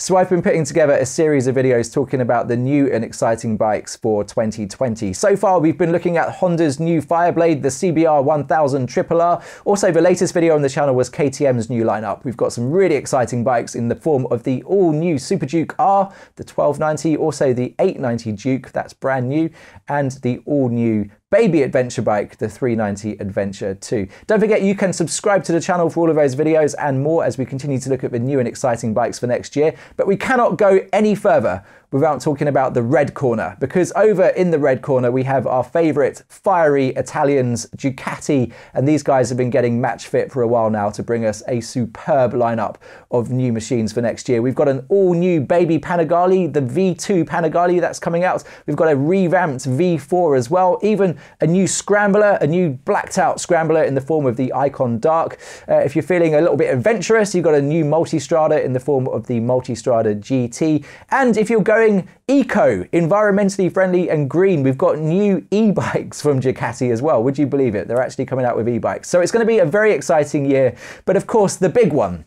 So I've been putting together a series of videos talking about the new and exciting bikes for 2020. So far we've been looking at Honda's new Fireblade, the CBR 1000 RRR. Also the latest video on the channel was KTM's new lineup. We've got some really exciting bikes in the form of the all new Super Duke R, the 1290, also the 890 Duke, that's brand new, and the all new baby adventure bike, the 390 Adventure 2. Don't forget you can subscribe to the channel for all of those videos and more as we continue to look at the new and exciting bikes for next year. But we cannot go any further without talking about the red corner, because over in the red corner we have our favourite fiery Italians, Ducati, and these guys have been getting match fit for a while now to bring us a superb lineup of new machines for next year. We've got an all new baby Panigale, the V2 Panigale that's coming out. We've got a revamped V4 as well, even a new scrambler, a new blacked out scrambler in the form of the Icon Dark. If you're feeling a little bit adventurous, you've got a new Multistrada in the form of the Multistrada GT. And if you're going eco, environmentally friendly and green, we've got new e-bikes from Ducati as well. Would you believe it? They're actually coming out with e-bikes. So it's going to be a very exciting year. But of course, the big one,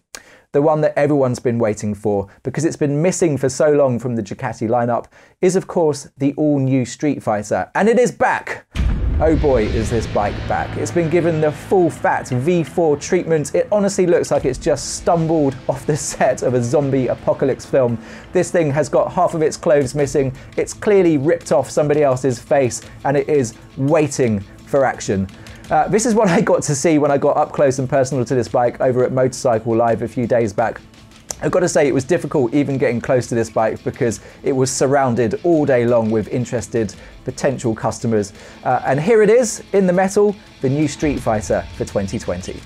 the one that everyone's been waiting for, because it's been missing for so long from the Ducati lineup, is of course the all-new Streetfighter. And it is back! Oh boy, is this bike back. It's been given the full fat V4 treatment. It honestly looks like it's just stumbled off the set of a zombie apocalypse film. This thing has got half of its clothes missing. It's clearly ripped off somebody else's face and it is waiting for action. This is what I got to see when I got up close and personal to this bike over at Motorcycle Live a few days back. I've got to say it was difficult even getting close to this bike because it was surrounded all day long with interested potential customers. And here it is in the metal, the new Streetfighter for 2020.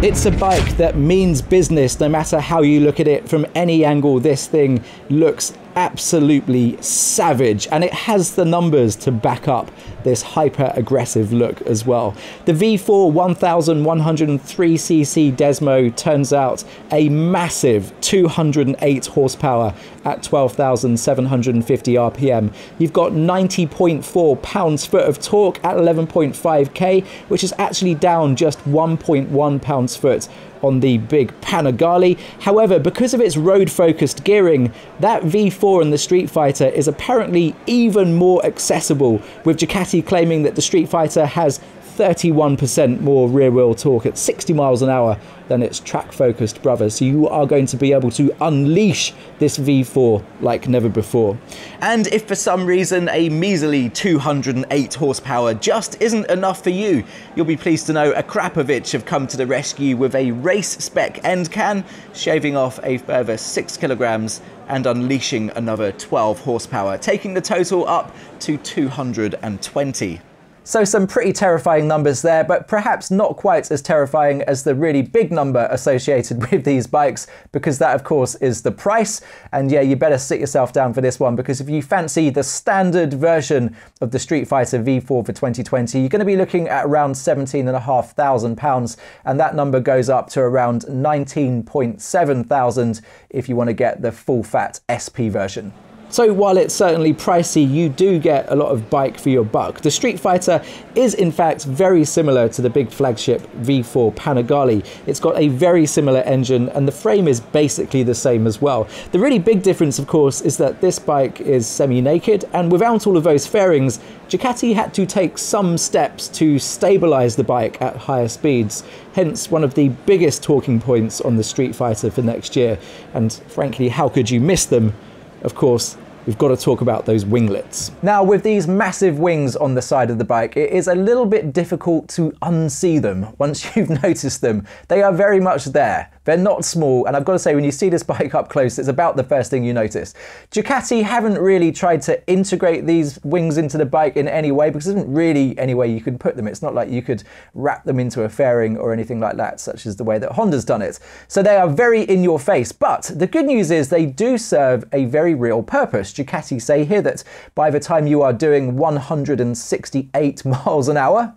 It's a bike that means business no matter how you look at it. From any angle, this thing looks absolutely savage, and it has the numbers to back up this hyper aggressive look as well. The V4 1103cc Desmo turns out a massive 208 horsepower at 12,750 RPM. You've got 90.4 pounds-foot of torque at 11.5k, which is actually down just 1.1 pounds-foot on the big Panigale. However, because of its road-focused gearing, that V4 in the Streetfighter is apparently even more accessible, with Ducati claiming that the Streetfighter has 31% more rear-wheel torque at 60 miles an hour than its track-focused brother. So you are going to be able to unleash this V4 like never before. And if for some reason a measly 208 horsepower just isn't enough for you, you'll be pleased to know Akrapovic have come to the rescue with a race-spec end can, shaving off a further 6 kilograms and unleashing another 12 horsepower, taking the total up to 220. So some pretty terrifying numbers there, but perhaps not quite as terrifying as the really big number associated with these bikes, because that of course is the price. And yeah, you better sit yourself down for this one, because if you fancy the standard version of the Streetfighter V4 for 2020, you're going to be looking at around £17,500, and that number goes up to around 19.7 thousand if you want to get the full fat SP version. So while it's certainly pricey, you do get a lot of bike for your buck. The Streetfighter is in fact very similar to the big flagship V4 Panigale. It's got a very similar engine and the frame is basically the same as well. The really big difference, of course, is that this bike is semi-naked, and without all of those fairings, Ducati had to take some steps to stabilize the bike at higher speeds, hence one of the biggest talking points on the Streetfighter for next year. And frankly, how could you miss them? Of course, we've got to talk about those winglets. Now, with these massive wings on the side of the bike, it is a little bit difficult to unsee them once you've noticed them. They are very much there. They're not small, and I've got to say, when you see this bike up close, it's about the first thing you notice. Ducati haven't really tried to integrate these wings into the bike in any way, because there isn't really any way you could put them. It's not like you could wrap them into a fairing or anything like that, such as the way that Honda's done it. So they are very in your face, but the good news is they do serve a very real purpose. Ducati say here that by the time you are doing 168 miles an hour,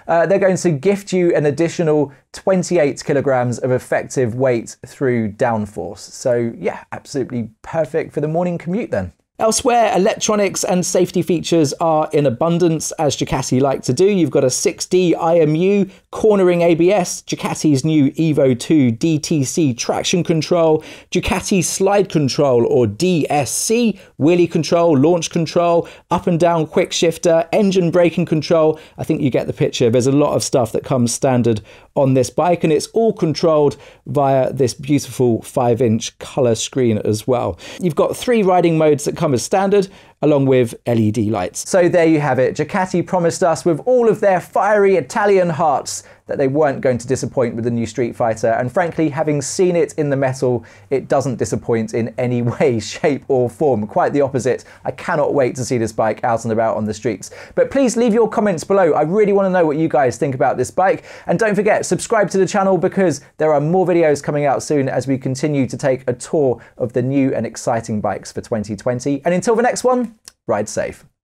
they're going to gift you an additional 28 kilograms of effective weight through downforce. So yeah, absolutely perfect for the morning commute then. Elsewhere, electronics and safety features are in abundance, as Ducati like to do. You've got a 6D IMU, cornering ABS, Ducati's new Evo 2 DTC traction control, Ducati slide control or DSC, wheelie control, launch control, up and down quick shifter, engine braking control. I think you get the picture. There's a lot of stuff that comes standard on this bike, and it's all controlled via this beautiful 5-inch color screen as well. You've got 3 riding modes that come as standard, along with LED lights. So there you have it. Ducati promised us with all of their fiery Italian hearts that they weren't going to disappoint with the new Street Fighter, and frankly, having seen it in the metal, it doesn't disappoint in any way, shape or form. Quite the opposite. I cannot wait to see this bike out and about on the streets. But please leave your comments below. I really want to know what you guys think about this bike, and don't forget, subscribe to the channel because there are more videos coming out soon as we continue to take a tour of the new and exciting bikes for 2020. And until the next one, ride safe.